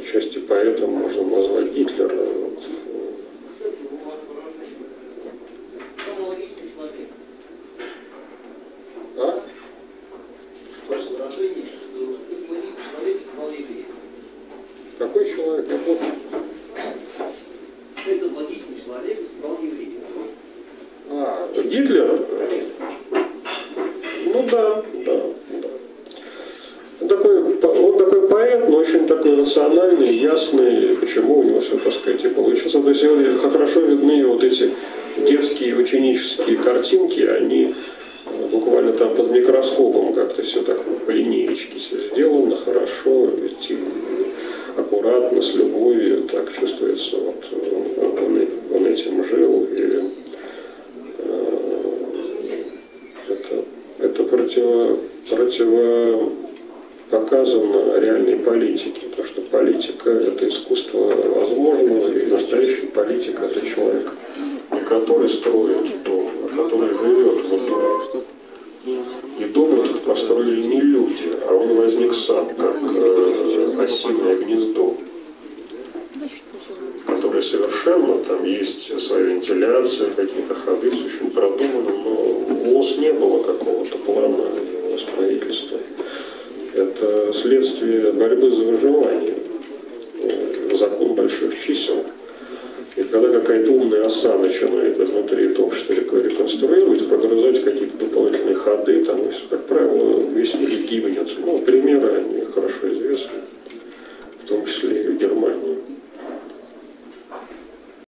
отчасти поэтом можно назвать Гитлера. Вот. А? Какой человек? Я помню. Это логичный человек, вполне еврейский. А, Гитлер? Ну да. Он такой поэт, но очень такой рациональный, ясный, почему у него все, так сказать, и получилось. То есть сегодня хорошо видны вот эти детские ученические картинки, они буквально там под микроскопом как-то все так по линеечке все сделано, хорошо, ведь аккуратно, с любовью, так чувствуется, вот он этим жил, и это противопоказано реальной политике, потому что политика – это искусство возможного, и настоящий политик – это человек, не который строит дом, а который живет в доме. И дом этот построили не люди, а он возник сам, как осиное гнездо, которое совершенно, там есть своя вентиляция, какие-то ходы, все очень продумано, но у ОС не было какого-то плана его строительства. Это следствие борьбы за выживание, закон больших чисел. И когда какая-то умная оса начинает изнутри это общество реконструировать, прогрызать какие-то дополнительные ходы, там, как правило, весь мир гибнет. Ну, пример